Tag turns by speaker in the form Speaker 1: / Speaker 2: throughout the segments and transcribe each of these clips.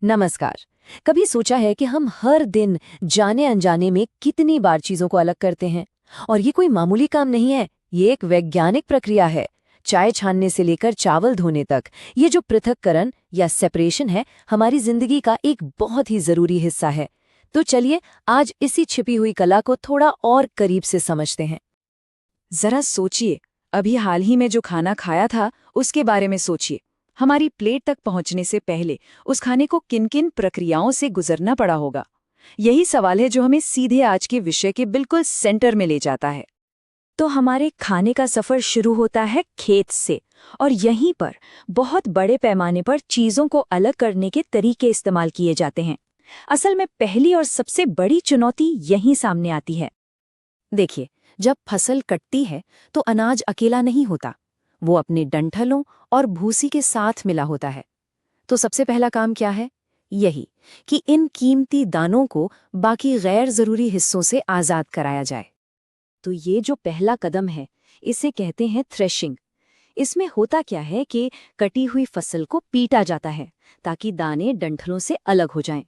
Speaker 1: नमस्कार। कभी सोचा है कि हम हर दिन जाने अनजाने में कितनी बार चीजों को अलग करते हैं? और ये कोई मामूली काम नहीं है, ये एक वैज्ञानिक प्रक्रिया है। चाय छानने से लेकर चावल धोने तक ये जो पृथक्करण या सेपरेशन है, हमारी जिंदगी का एक बहुत ही जरूरी हिस्सा है। तो चलिए आज इसी छिपी हुई कला को थोड़ा और करीब से समझते हैं।
Speaker 2: जरा सोचिए, अभी हाल ही में जो खाना खाया था उसके बारे में सोचिए। हमारी प्लेट तक पहुंचने से पहले उस खाने को किन किन प्रक्रियाओं से गुजरना पड़ा होगा। यही सवाल है जो हमें सीधे आज के विषय के बिल्कुल सेंटर में ले जाता है। तो हमारे खाने का सफर शुरू होता है खेत से, और यहीं पर बहुत बड़े पैमाने पर चीजों को अलग करने के तरीके इस्तेमाल किए जाते हैं। असल में पहली और सबसे बड़ी चुनौती यहीं सामने आती है।
Speaker 1: देखिए, जब फसल कटती है तो अनाज अकेला नहीं होता, वो अपने डंठलों और भूसी के साथ मिला होता है। तो सबसे पहला काम क्या है? यही कि इन कीमती दानों को बाकी गैर जरूरी हिस्सों से आजाद कराया जाए। तो ये जो पहला कदम है, इसे कहते हैं थ्रेशिंग। इसमें होता क्या है कि कटी हुई फसल को पीटा जाता है ताकि दाने डंठलों से अलग हो जाएं।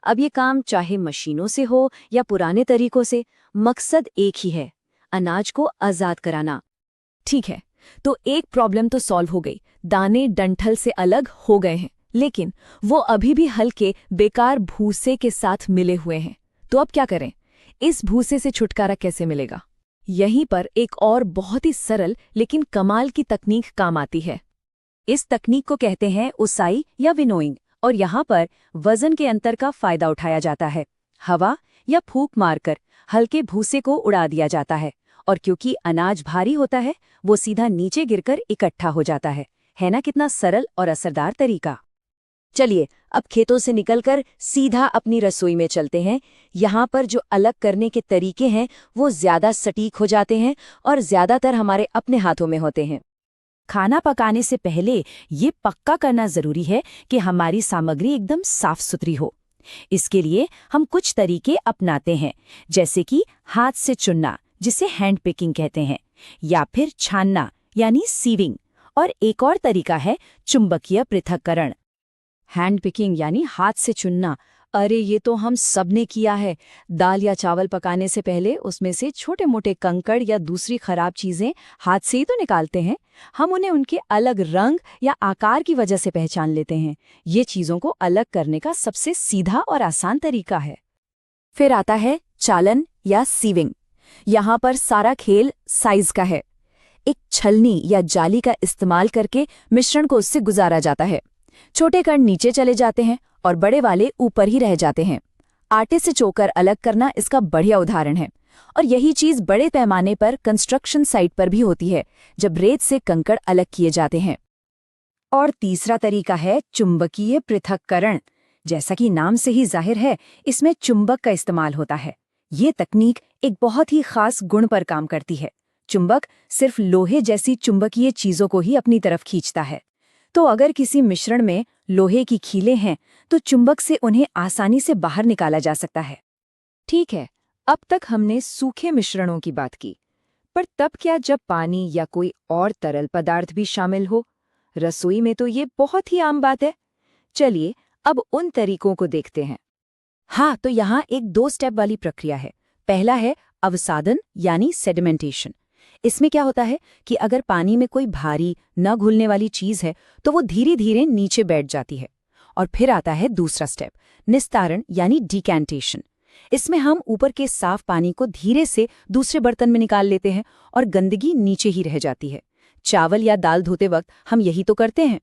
Speaker 1: अब ये काम चाहे मशीनों से हो या पुराने तरीकों से, मकसद एक ही है, अनाज को आजाद कराना। ठीक है, तो एक प्रॉब्लम तो सॉल्व हो गई, दाने डंठल से अलग हो गए हैं, लेकिन वो अभी भी हल्के बेकार भूसे के साथ मिले हुए हैं। तो अब क्या करें? इस भूसे से छुटकारा कैसे मिलेगा? यहीं पर एक और बहुत ही सरल लेकिन कमाल की तकनीक काम आती है। इस तकनीक को कहते हैं उसाई या विनोइंग, और यहाँ पर वजन के अंतर का फायदा उठाया जाता है। हवा या फूंक मारकर हल्के भूसे को उड़ा दिया जाता है, और क्योंकि अनाज भारी होता है, वो सीधा नीचे गिरकर इकट्ठा हो जाता है ना? कितना सरल और असरदार तरीका। चलिए अब खेतों से निकलकर सीधा अपनी रसोई में चलते हैं। यहाँ पर जो अलग करने के तरीके हैं वो ज्यादा सटीक हो जाते हैं और ज्यादातर हमारे अपने हाथों में होते हैं। खाना पकाने से पहले ये पक्का करना जरूरी है कि हमारी सामग्री एकदम साफ सुथरी हो। इसके लिए हम कुछ तरीके अपनाते हैं, जैसे कि हाथ से चुनना, जिसे हैंड पिकिंग कहते हैं, या फिर छानना यानी सीविंग, और एक और तरीका है चुंबकीय पृथक्करण। हैंड पिकिंग यानी हाथ से चुनना, अरे ये तो हम सब ने किया है। दाल या चावल पकाने से पहले उसमें से छोटे मोटे कंकड़ या दूसरी खराब चीजें हाथ से ही तो निकालते हैं। हम उन्हें उनके अलग रंग या आकार की वजह से पहचान लेते हैं। ये चीजों को अलग करने का सबसे सीधा और आसान तरीका है। फिर आता है चालन या सीविंग। यहाँ पर सारा खेल साइज का है। एक छलनी या जाली का इस्तेमाल करके मिश्रण को उससे गुजारा जाता है। छोटे कण नीचे चले जाते हैं और बड़े वाले ऊपर ही रह जाते हैं। आटे से चोकर अलग करना इसका बढ़िया उदाहरण है। और यही चीज बड़े पैमाने पर कंस्ट्रक्शन साइट पर भी होती है, जब रेत से कंकड़ अलग किए जाते हैं। और तीसरा तरीका है चुंबकीय पृथक्करण। जैसा कि नाम से ही जाहिर है, इसमें चुंबक का इस्तेमाल होता है। ये तकनीक एक बहुत ही खास गुण पर काम करती है। चुंबक सिर्फ लोहे जैसी चुंबकीय चीजों को ही अपनी तरफ खींचता है। तो अगर किसी मिश्रण में लोहे की खीलें हैं, तो चुंबक से उन्हें आसानी से बाहर निकाला जा सकता है। ठीक है, अब तक हमने सूखे मिश्रणों की बात की, पर तब क्या जब पानी या कोई और तरल पदार्थ भी शामिल हो? रसोई में तो ये बहुत ही आम बात है। चलिए अब उन तरीकों को देखते हैं। हाँ, तो यहाँ एक 2 स्टेप वाली प्रक्रिया है। पहला है अवसादन यानी सेडिमेंटेशन। इसमें क्या होता है कि अगर पानी में कोई भारी न घुलने वाली चीज है तो वो धीरे धीरे नीचे बैठ जाती है। और फिर आता है दूसरा स्टेप, निस्तारण यानी डिकैंटेशन। इसमें हम ऊपर के साफ पानी को धीरे से दूसरे बर्तन में निकाल लेते हैं और गंदगी नीचे ही रह जाती है। चावल या दाल धोते वक्त हम यही तो करते हैं।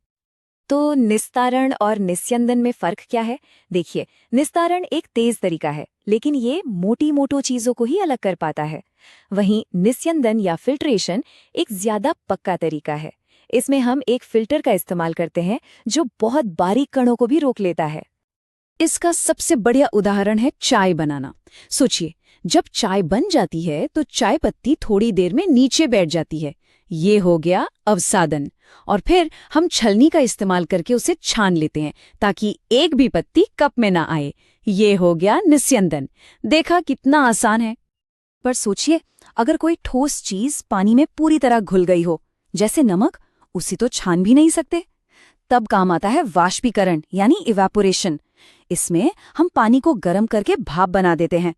Speaker 1: तो निस्तारण और निस्यंदन में फर्क क्या है? देखिए, निस्तारण एक तेज तरीका है, लेकिन ये मोटी मोटो चीजों को ही अलग कर पाता है। वहीं निस्यंदन या फिल्ट्रेशन एक ज्यादा पक्का तरीका है। इसमें हम एक फिल्टर का इस्तेमाल करते हैं जो बहुत बारीक कणों को भी रोक लेता है। इसका सबसे बढ़िया उदाहरण है चाय बनाना। सोचिए, जब चाय बन जाती है तो चाय पत्ती थोड़ी देर में नीचे बैठ जाती है। ये हो गया अवसादन। और फिर हम छलनी का इस्तेमाल करके उसे छान लेते हैं ताकि एक भी पत्ती कप में ना आए। ये हो गया निस्यंदन। देखा कितना आसान है। पर सोचिए, अगर कोई ठोस चीज पानी में पूरी तरह घुल गई हो, जैसे नमक, उसे तो छान भी नहीं सकते। तब काम आता है वाष्पीकरण यानी इवेपोरेशन।
Speaker 2: इसमें हम पानी को गर्म करके भाप बना देते हैं।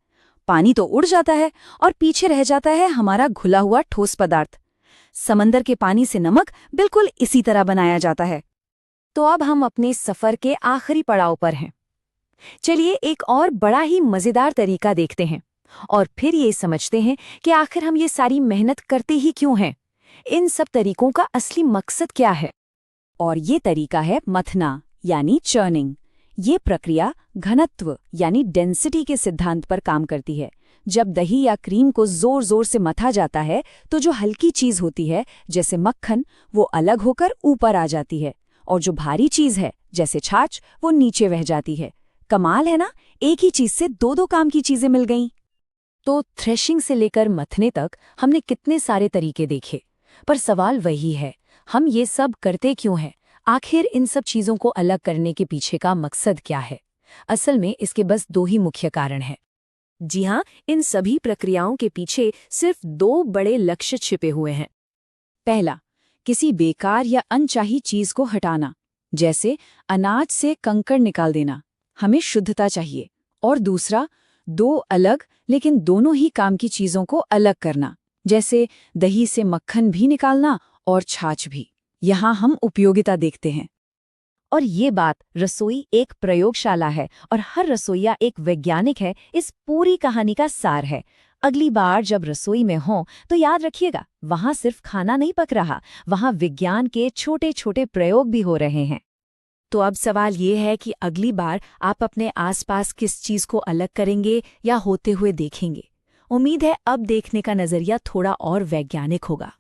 Speaker 2: पानी तो उड़ जाता है और पीछे रह जाता है हमारा घुला हुआ ठोस पदार्थ। समंदर के पानी से नमक बिल्कुल इसी तरह बनाया जाता है।
Speaker 1: तो अब हम अपने सफर के आखिरी पड़ाव पर हैं। चलिए एक और बड़ा ही मजेदार तरीका देखते हैं और फिर ये समझते हैं कि आखिर हम ये सारी मेहनत करते ही क्यों हैं। इन सब तरीकों का असली मकसद क्या है?
Speaker 2: और ये तरीका है मथना यानी चर्निंग। ये प्रक्रिया घनत्व यानी डेंसिटी के सिद्धांत पर काम करती है। जब दही या क्रीम को जोर जोर से मथा जाता है तो जो हल्की चीज होती है जैसे मक्खन वो अलग होकर ऊपर आ जाती है, और जो भारी चीज है जैसे छाछ वो नीचे बह जाती है। कमाल है ना, एक ही चीज से दो दो काम की चीजें मिल गईं।
Speaker 1: तो थ्रेशिंग से लेकर मथने तक हमने कितने सारे तरीके देखे, पर सवाल वही है, हम ये सब करते क्यों हैं? आखिर इन सब चीजों को अलग करने के पीछे का मकसद क्या है? असल में इसके बस दो ही मुख्य कारण हैं। जी हाँ, इन सभी प्रक्रियाओं के पीछे सिर्फ दो बड़े लक्ष्य छिपे हुए हैं।
Speaker 2: पहला, किसी बेकार या अनचाही चीज को हटाना, जैसे अनाज से कंकड़ निकाल देना, हमें शुद्धता चाहिए। और दूसरा, दो अलग लेकिन दोनों ही काम की चीजों को अलग करना, जैसे दही से मक्खन भी निकालना और छाछ भी। यहाँ हम उपयोगिता देखते हैं।
Speaker 1: और ये बात, रसोई एक प्रयोगशाला है और हर रसोइया एक वैज्ञानिक है, इस पूरी कहानी का सार है। अगली बार जब रसोई में हो तो याद रखिएगा, वहां सिर्फ खाना नहीं पक रहा, वहां विज्ञान के छोटे छोटे प्रयोग भी हो रहे हैं। तो अब सवाल ये है कि अगली बार आप अपने आसपास किस चीज को अलग करेंगे या होते हुए देखेंगे? उम्मीद है अब देखने का नजरिया थोड़ा और वैज्ञानिक होगा।